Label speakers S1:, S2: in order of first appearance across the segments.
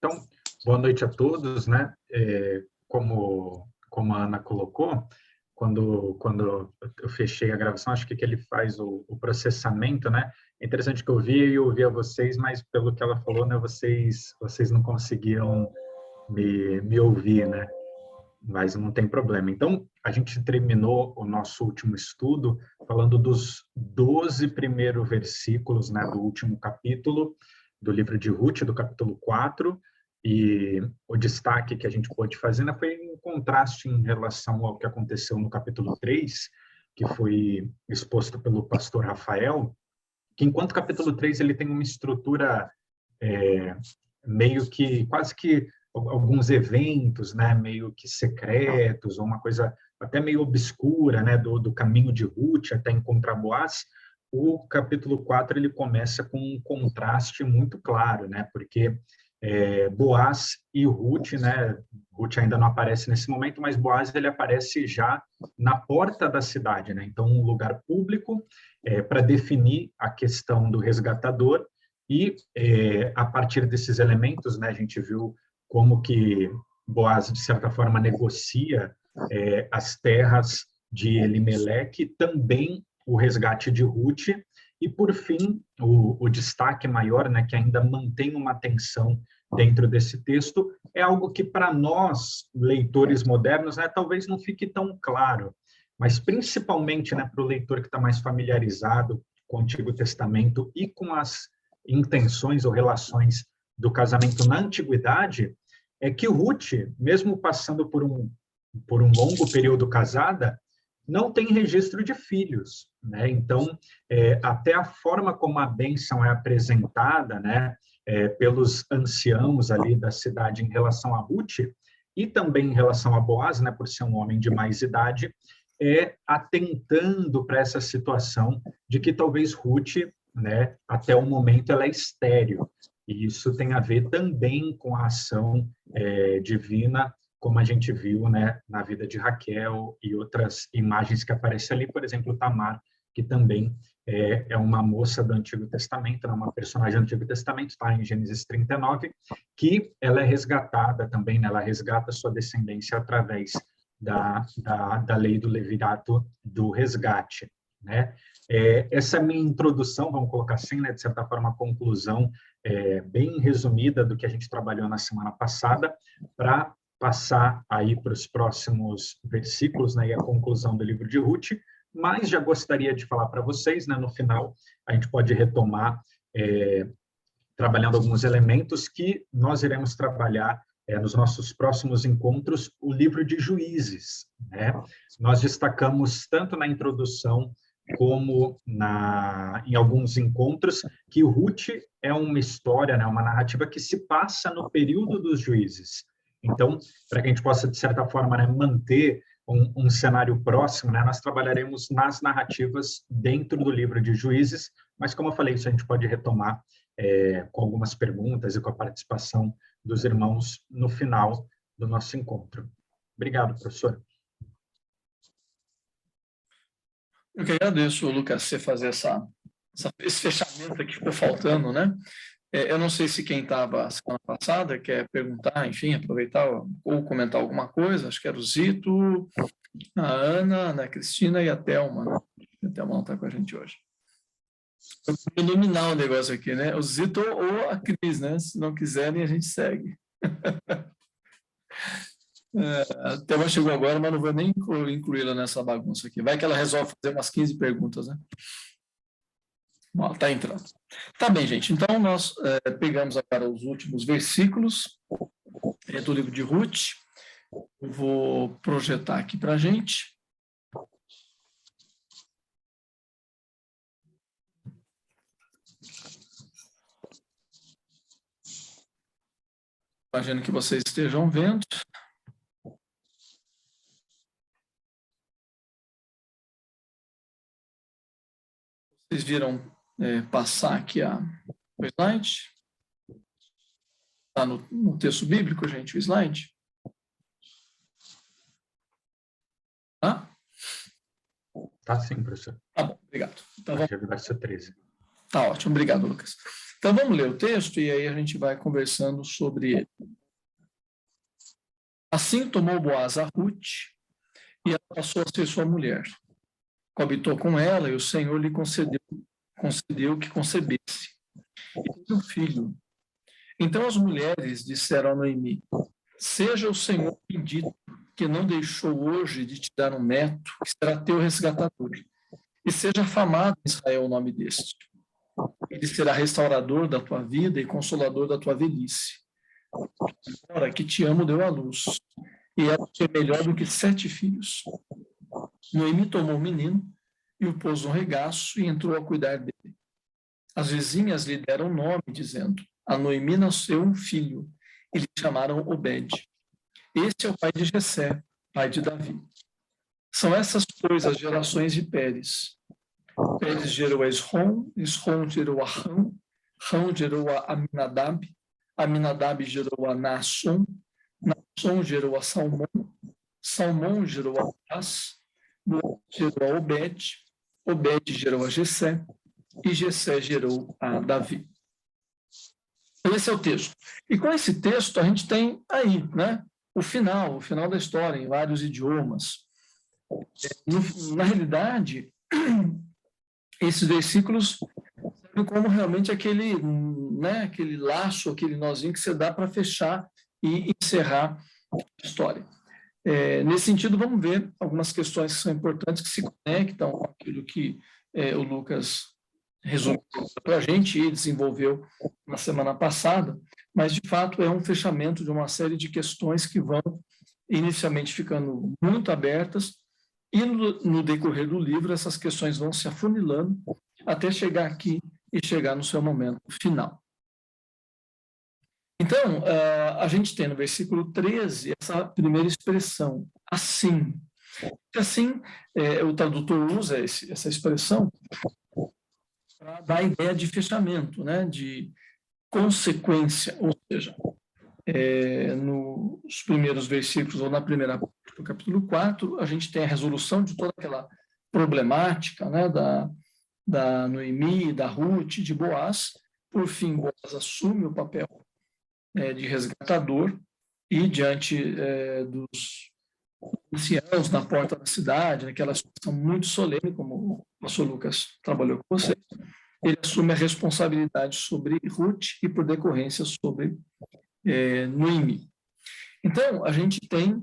S1: Então, boa noite a todos, né? Como a Ana colocou, quando eu fechei a gravação, acho que ele faz o processamento, né? É interessante que eu ouvia vocês, mas pelo que ela falou, né, vocês não conseguiam me ouvir, né? Mas não tem problema. Então, a gente terminou o nosso último estudo falando dos 12 primeiros versículos, né, do último capítulo do livro de Ruth, do capítulo 4, e o destaque que a gente pôde fazer, né, foi um contraste em relação ao que aconteceu no capítulo 3, que foi exposto pelo pastor Rafael, que enquanto o capítulo 3 ele tem uma estrutura meio que, quase que alguns eventos, né, meio que secretos, ou uma coisa até meio obscura, né, do caminho de Ruth até encontrar Boaz, o capítulo 4 ele começa com um contraste muito claro, né, porque Boaz e Ruth, né, Ruth ainda não aparece nesse momento, mas Boaz ele aparece já na porta da cidade, né, então um lugar público para definir a questão do resgatador, e a partir desses elementos, né, a gente viu como que Boaz, de certa forma, negocia as terras de Elimeleque, também o resgate de Ruth, e, por fim, o destaque maior, né, que ainda mantém uma tensão dentro desse texto, é algo que, para nós, leitores modernos, né, talvez não fique tão claro, mas principalmente, né, para o leitor que está mais familiarizado com o Antigo Testamento e com as intenções ou relações do casamento na antiguidade, é que Ruth, mesmo passando por um longo período casada, não tem registro de filhos, né? Então, até a forma como a bênção é apresentada, né, pelos anciãos ali da cidade em relação a Ruth, e também em relação a Boaz, né, por ser um homem de mais idade, atentando para essa situação de que talvez Ruth, né, até o momento, ela é estéril. E isso tem a ver também com a ação divina, como a gente viu, né, na vida de Raquel e outras imagens que aparecem ali, por exemplo, Tamar, que também é uma moça do Antigo Testamento, uma personagem do Antigo Testamento, está em Gênesis 39, que ela é resgatada também, né, ela resgata sua descendência através da lei do levirato do resgate, né? Essa minha introdução, vamos colocar assim, né, de certa forma, a conclusão bem resumida do que a gente trabalhou na semana passada, para passar aí para os próximos versículos, né, e a conclusão do livro de Ruth, mas já gostaria de falar para vocês, né, no final, a gente pode retomar trabalhando alguns elementos que nós iremos trabalhar nos nossos próximos encontros, o livro de Juízes, né? Nós destacamos tanto na introdução como em alguns encontros que Ruth é uma história, né, uma narrativa que se passa no período dos juízes. Então, para que a gente possa, de certa forma, né, manter um cenário próximo, né, nós trabalharemos nas narrativas dentro do livro de Juízes, mas, como eu falei, isso a gente pode retomar com algumas perguntas e com a participação dos irmãos no final do nosso encontro. Obrigado, professor.
S2: Eu que agradeço, Lucas, você fazer esse fechamento aqui que ficou faltando, né? Eu não sei se quem estava semana passada quer perguntar, enfim, aproveitar ou comentar alguma coisa. Acho que era o Zito, a Ana, a Cristina e a Thelma, né? A Thelma não está com a gente hoje. Eu vou iluminar o negócio aqui, né? O Zito ou a Cris, né? Se não quiserem, a gente segue. A Thelma chegou agora, mas não vou nem incluí-la nessa bagunça aqui. Vai que ela resolve fazer umas 15 perguntas, né? Bom, está entrando. Tá bem, gente. Então, nós pegamos agora os últimos versículos do livro de Ruth. Eu vou projetar aqui para a gente. Imagino que vocês estejam vendo. Vocês viram passar aqui o slide? Está no texto bíblico, gente, o slide? Tá?
S1: Tá sim, professor.
S2: Tá bom, obrigado. Então,
S1: vamos... verso 13.
S2: Tá ótimo, obrigado, Lucas. Então, vamos ler o texto e aí a gente vai conversando sobre ele. Assim tomou Boaz a Ruth e ela passou a ser sua mulher. Coabitou com ela e o Senhor lhe concedeu que concebesse. E teve um filho. Então as mulheres disseram a Noemi: seja o Senhor bendito, que não deixou hoje de te dar um neto, que será teu resgatador. E seja afamado em Israel o nome deste. Ele será restaurador da tua vida e consolador da tua velhice. Agora que te amo deu à luz, e ela é melhor do que 7 filhos. Noemi tomou o menino e o pôs no regaço e entrou a cuidar dele. As vizinhas lhe deram nome, dizendo: a Noemi nasceu um filho, e lhe chamaram Obed. Este é o pai de Jessé, pai de Davi. São essas, pois, as gerações de Pérez. Pérez gerou a Esrom, Esrom gerou a Rão, Rão gerou a Aminadab, Aminadab gerou a Naasson, Naasson gerou a Salmão, Salmão gerou a Boaz, Boaz gerou a Obed, Obed gerou a Jessé, e Jessé gerou a Davi. Esse é o texto. E com esse texto a gente tem aí, né, o final da história em vários idiomas. Na realidade, esses versículos servem como realmente aquele, né, aquele laço, aquele nozinho que você dá para fechar e encerrar a história. Nesse sentido, vamos ver algumas questões que são importantes, que se conectam com aquilo que o Lucas resumiu para a gente e desenvolveu na semana passada, mas, de fato, é um fechamento de uma série de questões que vão inicialmente ficando muito abertas e, no decorrer do livro, essas questões vão se afunilando até chegar aqui e chegar no seu momento final. Então, a gente tem no versículo 13 essa primeira expressão, assim. Assim, o tradutor usa essa expressão para dar a ideia de fechamento, né, de consequência, ou seja, nos primeiros versículos, ou na primeira parte do capítulo 4, a gente tem a resolução de toda aquela problemática, né, da Noemi, da Ruth, de Boaz. Por fim, Boaz assume o papel de resgatador e diante dos anciãos na porta da cidade, naquela situação muito solene, como o pastor Lucas trabalhou com você, ele assume a responsabilidade sobre Ruth e, por decorrência, sobre Noemi. Então, a gente tem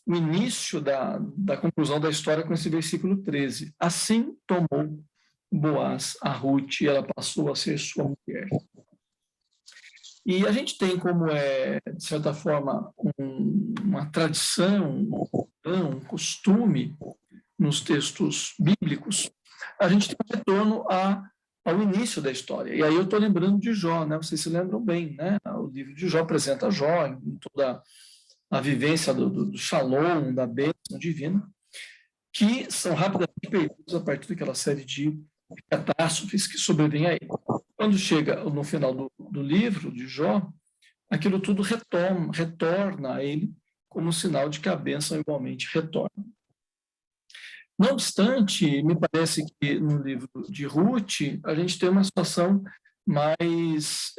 S2: o início da conclusão da história com esse versículo 13. Assim tomou Boaz a Ruth e ela passou a ser sua mulher. E a gente tem como, de certa forma, uma tradição, um costume nos textos bíblicos, a gente tem um retorno ao início da história. E aí eu estou lembrando de Jó, né? Vocês se lembram bem, né? O livro de Jó apresenta Jó em toda a vivência do shalom, da bênção divina, que são rapidamente perdidos a partir daquela série de catástrofes que sobrevêm a ele. Quando chega no final do livro de Jó, aquilo tudo retorna a ele como sinal de que a bênção igualmente retorna. Não obstante, me parece que no livro de Ruth, a gente tem uma situação mais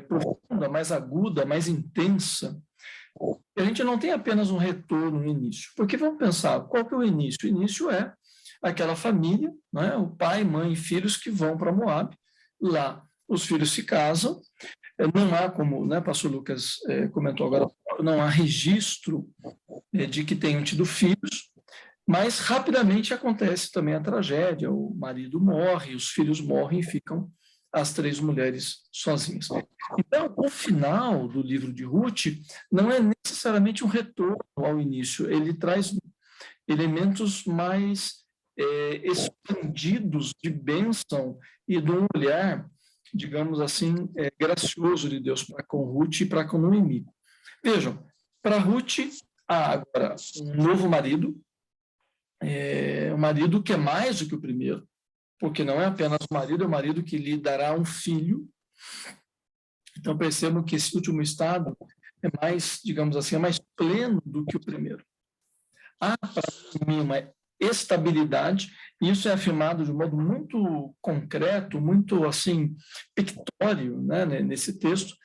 S2: profunda, mais aguda, mais intensa. E a gente não tem apenas um retorno no início, porque vamos pensar, qual que é o início? O início é aquela família, né, o pai, mãe e filhos que vão para Moab. Lá os filhos se casam, não há, como o pastor Lucas comentou agora, não há registro de que tenham tido filhos, mas rapidamente acontece também a tragédia, o marido morre, os filhos morrem e ficam as 3 mulheres sozinhas. Então, o final do livro de Ruth não é necessariamente um retorno ao início, ele traz elementos mais expandidos de bênção e de um olhar, digamos assim, gracioso de Deus para com Ruth e para com Noemi. Vejam, para Ruth há agora um novo marido, um marido que é mais do que o primeiro, porque não é apenas o marido, é o marido que lhe dará um filho. Então percebam que esse último estado é mais, digamos assim, é mais pleno do que o primeiro. Há para mim estabilidade, e isso é afirmado de um modo muito concreto, muito assim, pictório, né, nesse texto,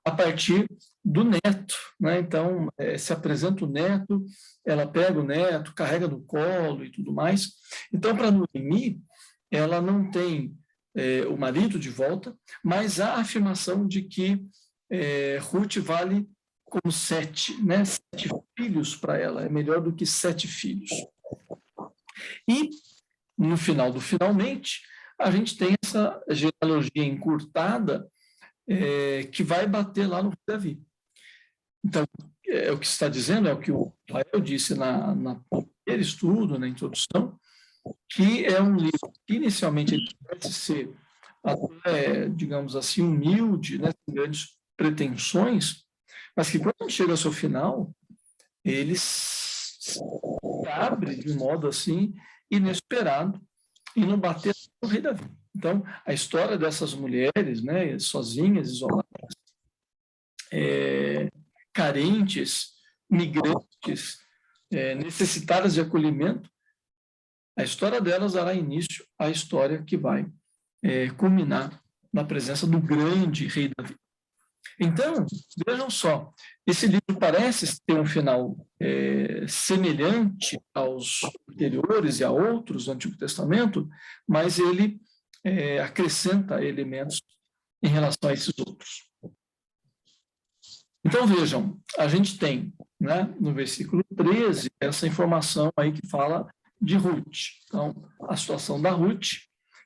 S2: a partir do neto, né? Então, se apresenta o neto, ela pega o neto, carrega no colo e tudo mais. Então, para Noemi, ela não tem o marido de volta, mas há a afirmação de que Ruth vale como 7, né? 7 filhos para ela, é melhor do que 7 filhos. E, no final do finalmente, a gente tem essa genealogia encurtada que vai bater lá no Davi. Então, o que está dizendo é o que o Rafael disse na primeiro estudo, na introdução, que é um livro que inicialmente ele parece ser até, digamos assim, humilde, né, com grandes pretensões, mas que quando chega ao seu final, ele se abre de um modo assim inesperado e não bater no rei Davi. Então, a história dessas mulheres, né, sozinhas, isoladas, carentes, migrantes, necessitadas de acolhimento, a história delas dará início à história que vai culminar na presença do grande rei Davi. Então, vejam só, esse livro parece ter um final semelhante aos anteriores e a outros do Antigo Testamento, mas ele acrescenta elementos em relação a esses outros. Então, vejam, a gente tem, né, no versículo 13, essa informação aí que fala de Ruth. Então, a situação da Ruth,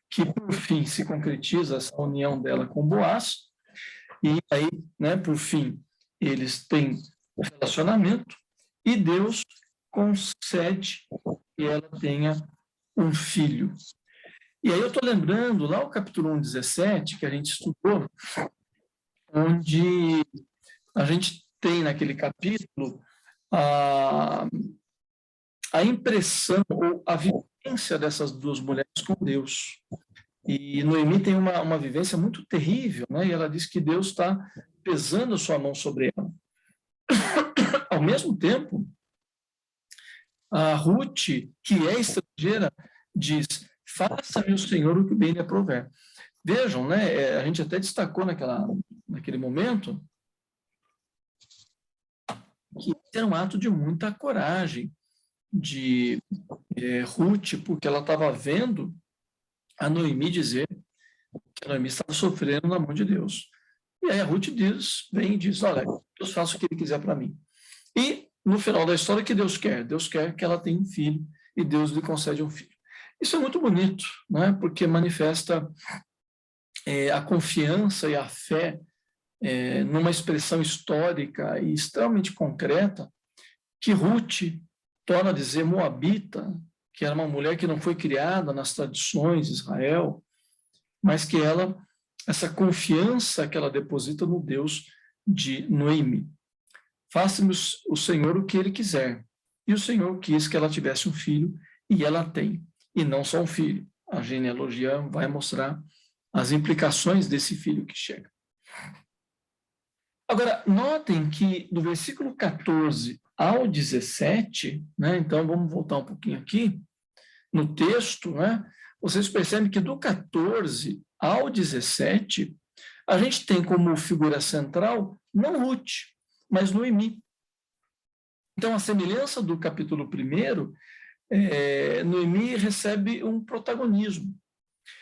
S2: que por fim se concretiza essa união dela com Boaz, e aí, né, por fim, eles têm um relacionamento, e Deus concede que ela tenha um filho. E aí eu estou lembrando, lá o capítulo 1:17, que a gente estudou, onde a gente tem naquele capítulo a impressão ou a vivência dessas duas mulheres com Deus. E Noemi tem uma vivência muito terrível, né? E ela diz que Deus está pesando a sua mão sobre ela. Ao mesmo tempo, a Ruth, que é estrangeira, diz: faça-me o Senhor o que bem lhe aprover. Vejam, né? A gente até destacou naquele momento que era um ato de muita coragem de Ruth, porque ela estava vendo a Noemi dizer que a Noemi estava sofrendo na mão de Deus. E aí a Ruth vem e diz: olha, Deus faça o que ele quiser para mim. E no final da história, o que Deus quer? Deus quer que ela tenha um filho e Deus lhe concede um filho. Isso é muito bonito, né? Porque manifesta a confiança e a fé numa expressão histórica e extremamente concreta, que Ruth torna a dizer moabita, que era uma mulher que não foi criada nas tradições de Israel, mas que essa confiança que ela deposita no Deus de Noemi. Faça-me o Senhor o que ele quiser. E o Senhor quis que ela tivesse um filho, e ela tem. E não só um filho. A genealogia vai mostrar as implicações desse filho que chega. Agora, notem que do versículo 14 ao 17, né, então vamos voltar um pouquinho aqui, no texto, né, vocês percebem que do 14 ao 17, a gente tem como figura central não Ruth, mas Noemi. Então, a semelhança do capítulo 1, Noemi recebe um protagonismo.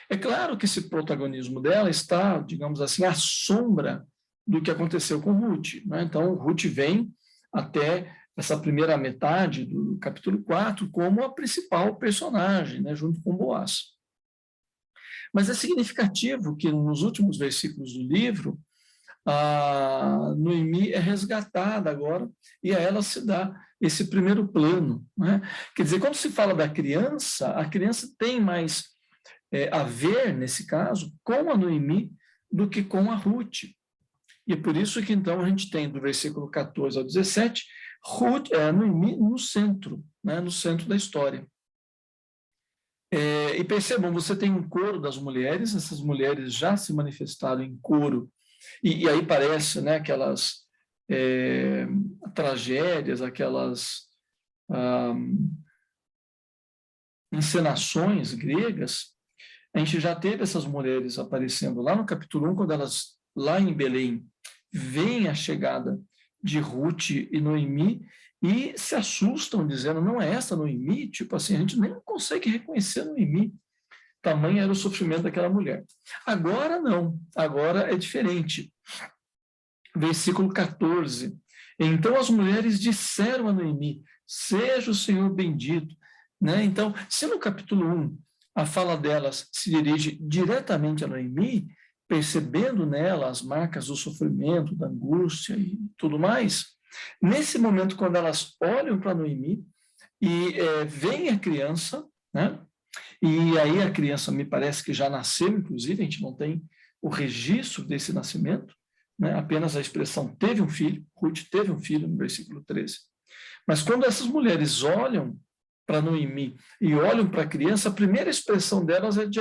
S2: É claro que esse protagonismo dela está, digamos assim, à sombra do que aconteceu com Ruth, né? Então, Ruth vem até essa primeira metade do capítulo 4 como a principal personagem, né, junto com Boaz. Mas é significativo que nos últimos versículos do livro, a Noemi é resgatada agora e a ela se dá esse primeiro plano, né? Quer dizer, quando se fala da criança, a criança tem mais a ver, nesse caso, com a Noemi do que com a Ruth. E é por isso que, então, a gente tem, do versículo 14 ao 17, Noemi no centro, né, no centro da história. E percebam, você tem um coro das mulheres, essas mulheres já se manifestaram em coro, e aí parece, né, aquelas tragédias, aquelas encenações gregas, a gente já teve essas mulheres aparecendo lá no capítulo 1, quando elas, lá em Belém, veem a chegada de Ruth e Noemi e se assustam, dizendo, não é essa Noemi? Tipo assim, a gente nem consegue reconhecer Noemi. Tamanho era o sofrimento daquela mulher. Agora não, agora é diferente. Versículo 14. Então as mulheres disseram a Noemi, seja o Senhor bendito. Né? Então, se no capítulo 1 a fala delas se dirige diretamente a Noemi, percebendo nela as marcas do sofrimento, da angústia e tudo mais, nesse momento, quando elas olham para Noemi e veem a criança, né? E aí a criança me parece que já nasceu, inclusive, a gente não tem o registro desse nascimento, né? Apenas a expressão teve um filho, Ruth teve um filho, no versículo 13. Mas quando essas mulheres olham para Noemi e olham para a criança, a primeira expressão delas é de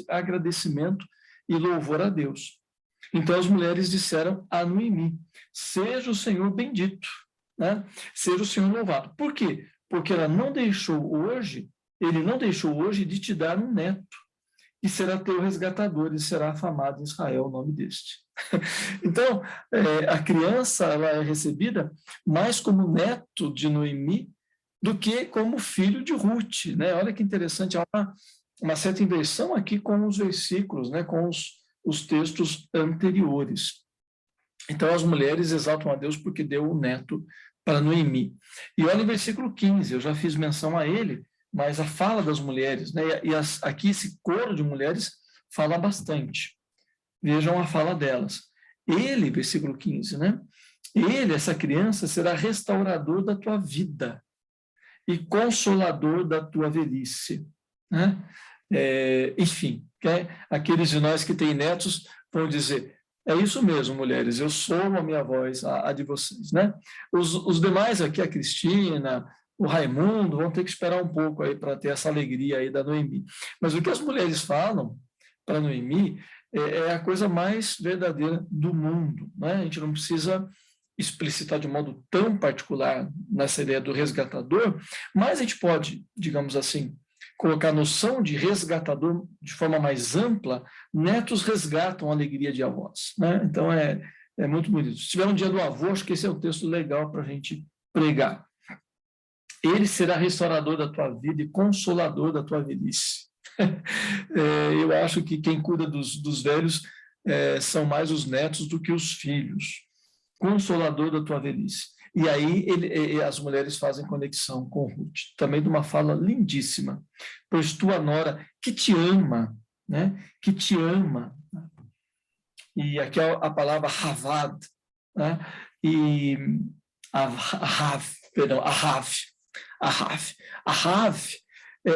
S2: agradecimento e louvor a Deus. Então as mulheres disseram a Noemi, seja o Senhor bendito, né? Seja o Senhor louvado. Por quê? Porque ele não deixou hoje de te dar um neto, e será teu resgatador, e será afamado em Israel o nome deste. Então, a criança ela é recebida mais como neto de Noemi do que como filho de Ruth. Né? Olha que interessante, há uma certa inversão aqui com os versículos, né? Com os textos anteriores. Então, as mulheres exaltam a Deus porque deu o neto para Noemi. E olha o versículo 15, eu já fiz menção a ele, mas a fala das mulheres, né? Aqui esse coro de mulheres fala bastante. Vejam a fala delas. Ele, versículo 15, né? Ele, essa criança, será restaurador da tua vida e consolador da tua velhice. Né? Enfim, aqueles de nós que têm netos vão dizer, é isso mesmo, mulheres, eu sou a minha voz, a de vocês. Né? Os demais aqui, a Cristina, o Raimundo, vão ter que esperar um pouco aí para ter essa alegria aí da Noemi. Mas o que as mulheres falam para Noemi é a coisa mais verdadeira do mundo. Né? A gente não precisa explicitar de modo tão particular nessa ideia do resgatador, mas a gente pode, digamos assim, colocar a noção de resgatador de forma mais ampla. Netos resgatam a alegria de avós. Né? Então, é muito bonito. Se tiver um dia do avô, acho que esse é um texto legal para a gente pregar. Ele será restaurador da tua vida e consolador da tua velhice. Eu acho que quem cuida dos velhos são mais os netos do que os filhos. Consolador da tua velhice. E aí as mulheres fazem conexão com Ruth, também de uma fala lindíssima. Pois tua nora, que te ama, né? Que te ama. E aqui é a palavra havad, né? E Ahav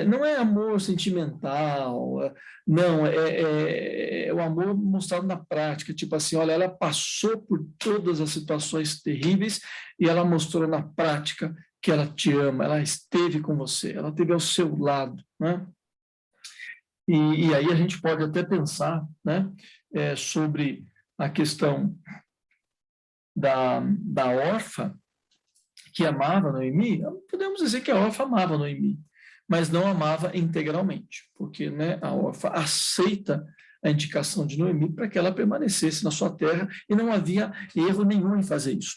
S2: não é amor sentimental, não, é o amor mostrado na prática, tipo assim, olha, ela passou por todas as situações terríveis e ela mostrou na prática que ela te ama, ela esteve com você, ela esteve ao seu lado, né? E aí a gente pode até pensar, né, sobre a questão da órfã, que amava Noemi. Podemos dizer que a órfã amava Noemi, mas não amava integralmente, porque, né, a órfã aceita a indicação de Noemi para que ela permanecesse na sua terra e não havia erro nenhum em fazer isso.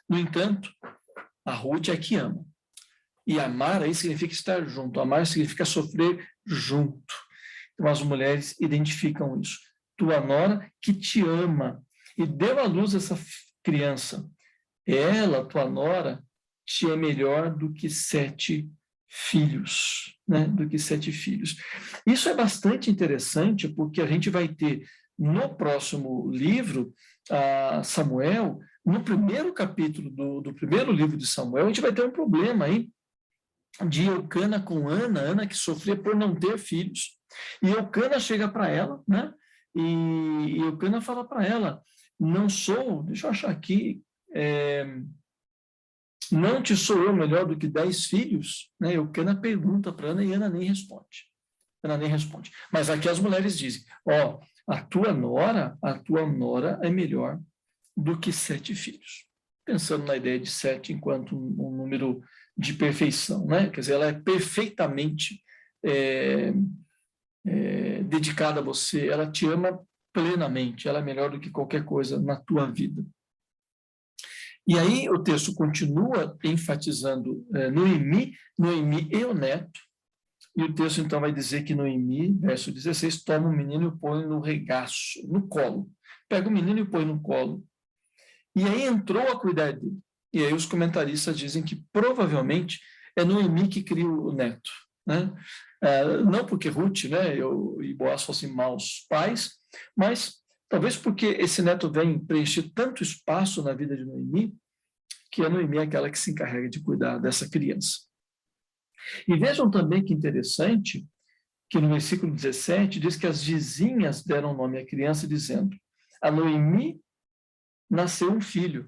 S2: No entanto, a Ruth é que ama. E amar aí significa estar junto, amar significa sofrer junto. Então as mulheres identificam isso. Tua nora que te ama e deu à luz essa criança. Ela, tua nora, te é melhor do que 7 filhos, né? Do que 7 filhos. Isso é bastante interessante, porque a gente vai ter no próximo livro, Samuel, no primeiro capítulo do primeiro livro de Samuel, a gente vai ter um problema aí de Eucana com Ana que sofria por não ter filhos. E Eucana chega para ela, né? E Eucana fala para ela, não sou, deixa eu achar aqui, não te sou eu melhor do que 10 filhos? Né? Eucana pergunta para Ana e Ana nem responde. Ana nem responde. Mas aqui as mulheres dizem, a tua nora é melhor do que 7 filhos. Pensando na ideia de 7 enquanto um número de perfeição, né? Quer dizer, ela é perfeitamente dedicada a você, ela te ama plenamente, ela é melhor do que qualquer coisa na tua vida. E aí o texto continua enfatizando Noemi e o neto, e o texto então vai dizer que Noemi, verso 16, toma o menino e o põe no regaço, no colo. Pega o menino e o põe no colo. E aí entrou a cuidar dele. E aí os comentaristas dizem que provavelmente é Noemi que cria o neto, né? Não porque Ruth, né, e Boaz fossem maus pais, mas talvez porque esse neto vem preencher tanto espaço na vida de Noemi, que a Noemi é aquela que se encarrega de cuidar dessa criança. E vejam também que interessante que no versículo 17 diz que as vizinhas deram nome à criança dizendo: a Noemi nasceu um filho.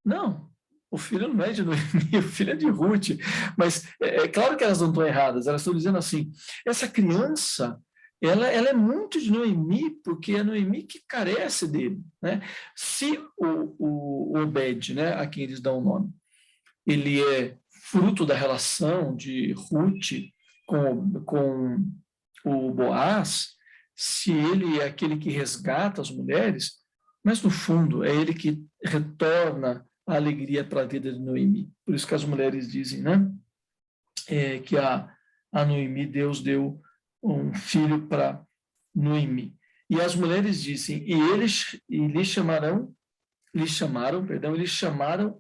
S2: Não, o filho não é de Noemi, o filho é de Ruth. Mas é claro que elas não estão erradas, elas estão dizendo assim, essa criança, ela é muito de Noemi, porque é Noemi que carece dele, né? Se o Obed, né, a quem eles dão o nome, ele é fruto da relação de Ruth com o Boaz, se ele é aquele que resgata as mulheres, mas no fundo é ele que retorna a alegria para a vida de Noemi. Por isso que as mulheres dizem, né, que a Noemi, Deus deu um filho para Noemi. E as mulheres dizem, eles chamaram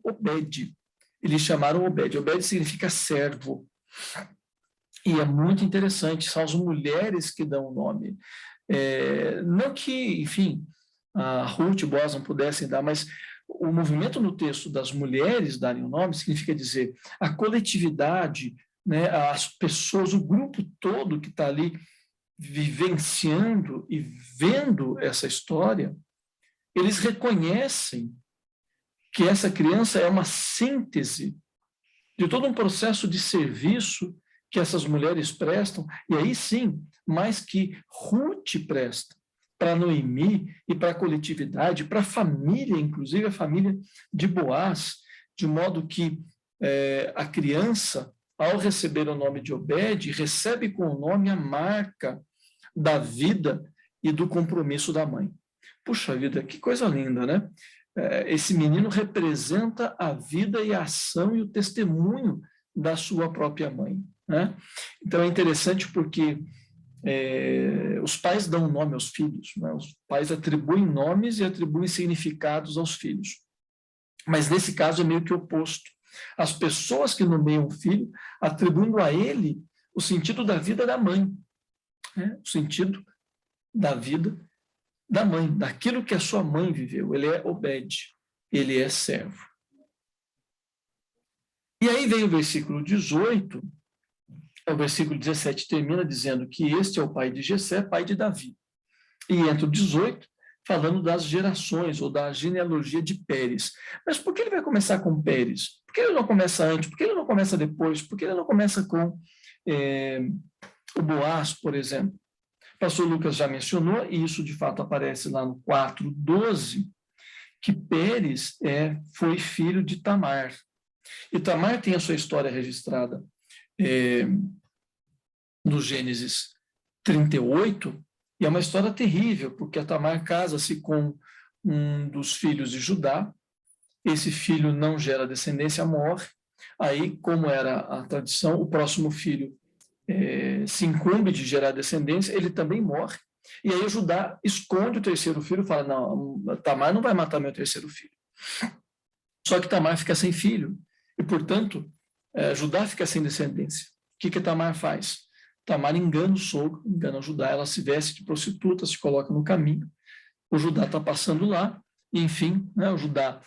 S2: Obed. Eles chamaram Obed. Obed significa servo. E é muito interessante, são as mulheres que dão o nome. Não que, enfim, a Ruth e Boaz não pudessem dar, mas o movimento no texto das mulheres darem o nome significa dizer a coletividade, né, as pessoas, o grupo todo que está ali vivenciando e vendo essa história, eles reconhecem que essa criança é uma síntese de todo um processo de serviço que essas mulheres prestam, e aí sim, mais que Ruth presta para Noemi e para a coletividade, para a família, inclusive a família de Boaz, de modo que a criança, ao receber o nome de Obed, recebe com o nome a marca da vida e do compromisso da mãe. Puxa vida, que coisa linda, né? Esse menino representa a vida e a ação e o testemunho da sua própria mãe, né? Então é interessante porque os pais dão nome aos filhos, né? Os pais atribuem nomes e atribuem significados aos filhos. Mas nesse caso é meio que oposto. As pessoas que nomeiam o filho atribuindo a ele o sentido da vida da mãe, né? O sentido da vida da mãe, daquilo que a sua mãe viveu. Ele é Obed, ele é servo. E aí vem o versículo 18, o versículo 17 termina dizendo que este é o pai de Jessé, pai de Davi. E entra o 18, falando das gerações, ou da genealogia de Pérez. Mas por que ele vai começar com Pérez? Por que ele não começa antes? Por que ele não começa depois? Por que ele não começa com o Boaz, por exemplo? O pastor Lucas já mencionou, e isso de fato aparece lá no 4:12, que Pérez foi filho de Tamar. E Tamar tem a sua história registrada no Gênesis 38, e é uma história terrível, porque a Tamar casa-se com um dos filhos de Judá, esse filho não gera descendência, morre, aí, como era a tradição, o próximo filho se incumbe de gerar descendência, ele também morre, e aí Judá esconde o terceiro filho e fala, não, Tamar não vai matar meu terceiro filho. Só que Tamar fica sem filho, e, portanto, Judá fica sem descendência. O que Tamar faz? Tamar engana o sogro, engana o Judá, ela se veste de prostituta, se coloca no caminho, o Judá está passando lá, e, enfim, né, o Judá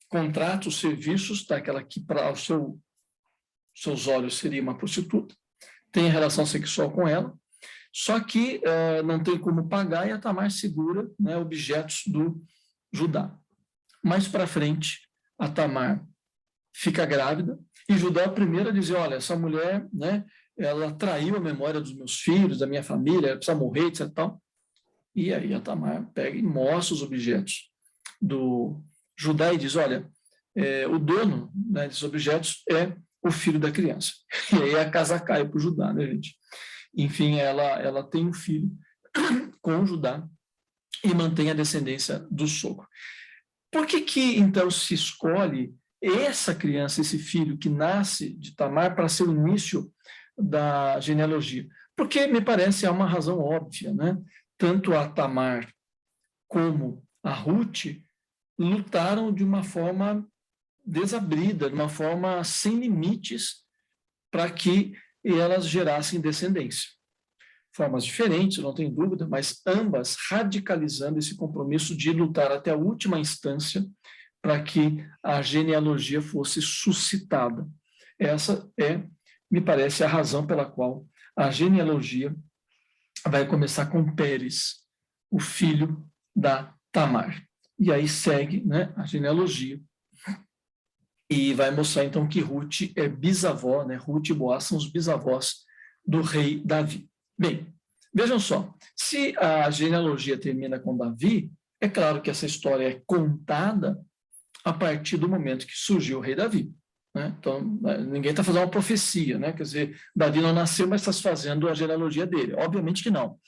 S2: contrata os serviços daquela que, para os seus olhos, seria uma prostituta, tem relação sexual com ela, só que não tem como pagar, e a Tamar segura, né, objetos do Judá. Mais para frente, a Tamar fica grávida, e Judá é a primeira a dizer, olha, essa mulher, né, ela traiu a memória dos meus filhos, da minha família, ela precisa morrer, etc. Tal. E aí a Tamar pega e mostra os objetos do Judá e diz, olha, o dono, né, desses objetos é o filho da criança. E aí a casa cai para o Judá, né, gente? Enfim, ela tem um filho com o Judá e mantém a descendência do sogro. Por que então se escolhe essa criança, esse filho que nasce de Tamar para ser o início da genealogia? Porque me parece uma razão óbvia, né? Tanto a Tamar como a Ruth lutaram de uma forma desabrida, de uma forma sem limites, para que elas gerassem descendência. Formas diferentes, não tem dúvida, mas ambas radicalizando esse compromisso de lutar até a última instância para que a genealogia fosse suscitada. Essa me parece, a razão pela qual a genealogia vai começar com Pérez, o filho da Tamar. E aí segue, né, a genealogia. E vai mostrar, então, que Ruth é bisavó, né? Ruth e Boaz são os bisavós do rei Davi. Bem, vejam só, se a genealogia termina com Davi, é claro que essa história é contada a partir do momento que surgiu o rei Davi. Né? Então, ninguém está fazendo uma profecia, né? Quer dizer, Davi não nasceu, mas está fazendo a genealogia dele. Obviamente que não.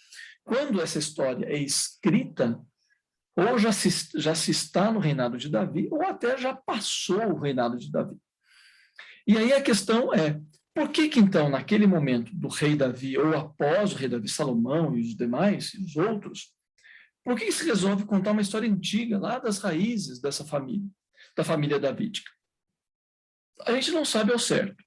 S2: Quando essa história é escrita, ou já se está no reinado de Davi, ou até já passou o reinado de Davi. E aí a questão é, por que então, naquele momento do rei Davi, ou após o rei Davi, Salomão e os demais, e os outros, por que se resolve contar uma história antiga, lá das raízes dessa família, da família davídica? A gente não sabe ao certo.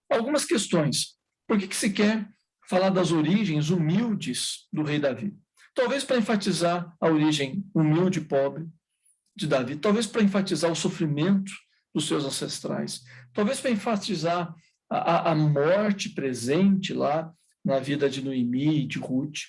S2: Algumas questões. Por que se quer falar das origens humildes do rei Davi? Talvez para enfatizar a origem humilde e pobre de Davi, talvez para enfatizar o sofrimento dos seus ancestrais, talvez para enfatizar a morte presente lá na vida de Noemi e de Ruth,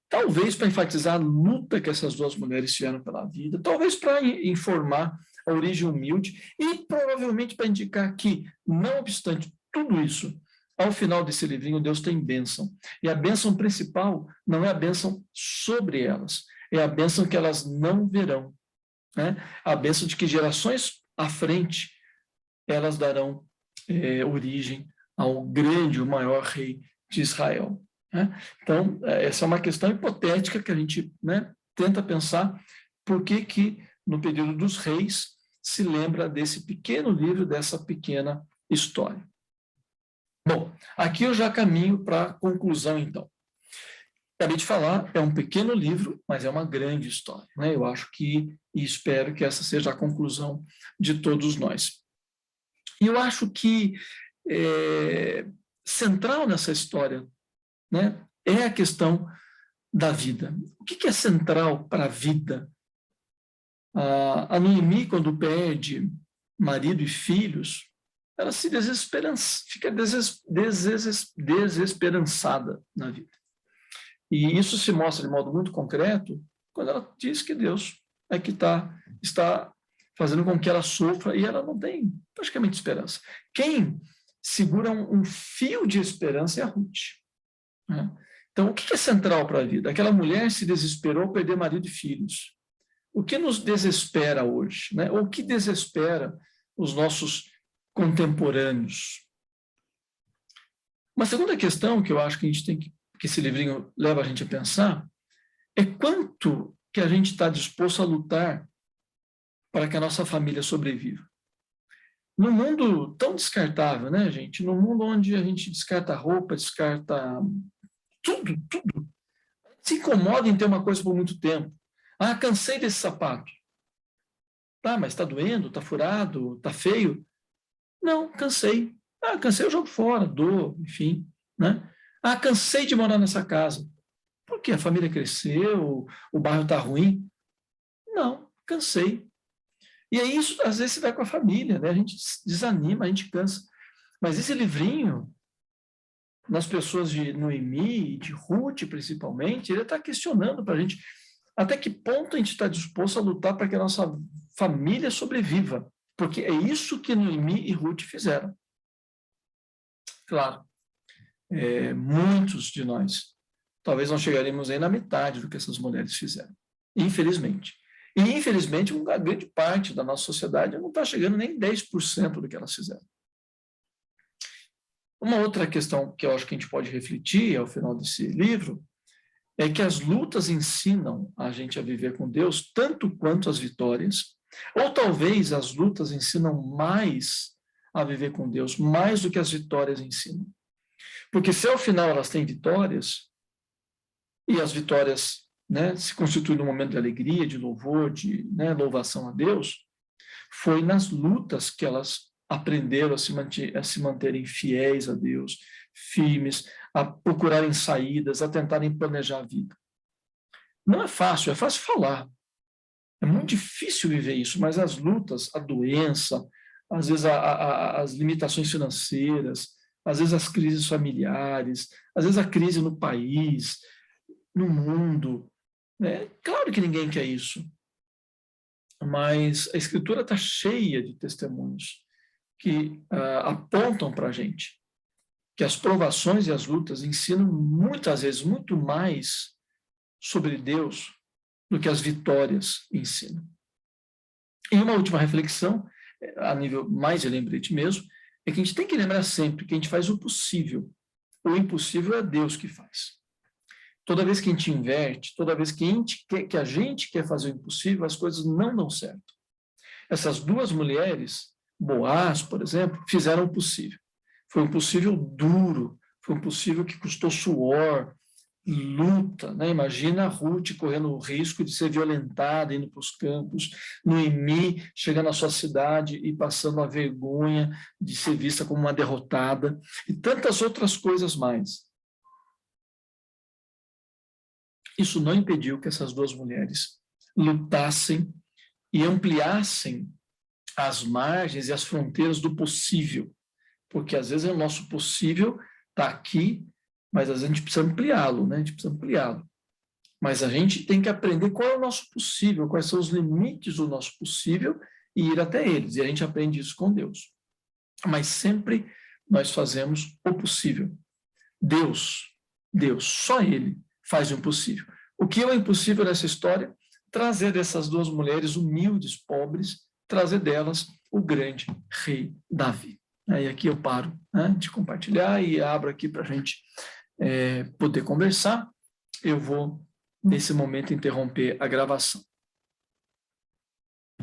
S2: talvez para enfatizar a luta que essas duas mulheres tiveram pela vida, talvez para informar a origem humilde e provavelmente para indicar que, não obstante tudo isso, ao final desse livrinho, Deus tem bênção. E a bênção principal não é a bênção sobre elas, é a bênção que elas não verão. Né? A bênção de que gerações à frente elas darão origem ao grande, o maior rei de Israel. Né? Então, essa é uma questão hipotética que a gente, né, tenta pensar por que no período dos reis se lembra desse pequeno livro, dessa pequena história. Bom, aqui eu já caminho para a conclusão, então. Acabei de falar, é um pequeno livro, mas é uma grande história. Né? Eu acho que, e espero que essa seja a conclusão de todos nós. E eu acho que central nessa história, né, é a questão da vida. O que é central para a vida? A Noemi, quando perde marido e filhos, ela se fica desesperançada na vida. E isso se mostra de modo muito concreto quando ela diz que Deus é que está fazendo com que ela sofra e ela não tem praticamente esperança. Quem segura um fio de esperança é a Ruth. Né? Então, o que é central para a vida? Aquela mulher se desesperou ao perder marido e filhos. O que nos desespera hoje? Né? Ou o que desespera os nossos contemporâneos? Uma segunda questão que eu acho que a gente tem que esse livrinho leva a gente a pensar é quanto que a gente está disposto a lutar para que a nossa família sobreviva. Num mundo tão descartável, né, gente? Num mundo onde a gente descarta roupa, descarta tudo. Se incomoda em ter uma coisa por muito tempo. Ah, cansei desse sapato. Tá, mas está doendo, está furado, está feio? Não, cansei. Ah, cansei, eu jogo fora, dou, enfim, né? Ah, cansei de morar nessa casa. Por quê? A família cresceu, o bairro está ruim? Não, cansei. E aí isso, às vezes, se vai com a família, né? A gente desanima, a gente cansa. Mas esse livrinho, nas pessoas de Noemi, de Ruth, principalmente, ele está questionando para a gente até que ponto a gente está disposto a lutar para que a nossa família sobreviva. Porque é isso que Noemi e Ruth fizeram. Claro. Muitos de nós talvez não chegaremos aí na metade do que essas mulheres fizeram, infelizmente. E, infelizmente, uma grande parte da nossa sociedade não está chegando nem 10% do que elas fizeram. Uma outra questão que eu acho que a gente pode refletir ao final desse livro é que as lutas ensinam a gente a viver com Deus tanto quanto as vitórias, ou talvez as lutas ensinam mais a viver com Deus, mais do que as vitórias ensinam. Porque se ao final elas têm vitórias, e as vitórias, né, se constituem num momento de alegria, de louvor, de, né, louvação a Deus, foi nas lutas que elas aprenderam a se manterem fiéis a Deus, firmes, a procurarem saídas, a tentarem planejar a vida. Não é fácil falar. É muito difícil viver isso, mas as lutas, a doença, às vezes as limitações financeiras, às vezes as crises familiares, às vezes a crise no país, no mundo, né? Claro que ninguém quer isso, mas a Escritura está cheia de testemunhos que apontam para a gente que as provações e as lutas ensinam muitas vezes muito mais sobre Deus do que as vitórias ensinam. E uma última reflexão, a nível mais de lembrete mesmo, é que a gente tem que lembrar sempre que a gente faz o possível. O impossível é Deus que faz. Toda vez que a gente inverte, toda vez que a gente quer fazer o impossível, as coisas não dão certo. Essas duas mulheres, Boaz, por exemplo, fizeram o possível. Foi um possível duro, foi um possível que custou suor, luta, né? Imagina a Ruth correndo o risco de ser violentada, indo para os campos, Noemi chegando à sua cidade e passando a vergonha de ser vista como uma derrotada, e tantas outras coisas mais. Isso não impediu que essas duas mulheres lutassem e ampliassem as margens e as fronteiras do possível, porque às vezes o nosso possível está aqui, mas às vezes a gente precisa ampliá-lo, né? A gente precisa ampliá-lo. Mas a gente tem que aprender qual é o nosso possível, quais são os limites do nosso possível e ir até eles. E a gente aprende isso com Deus. Mas sempre nós fazemos o possível. Deus, só Ele faz o impossível. O que é o impossível nessa história? Trazer dessas duas mulheres humildes, pobres, trazer delas o grande rei Davi. E aqui eu paro, né, de compartilhar e abro aqui para a gente poder conversar. Eu vou, nesse momento, interromper a gravação.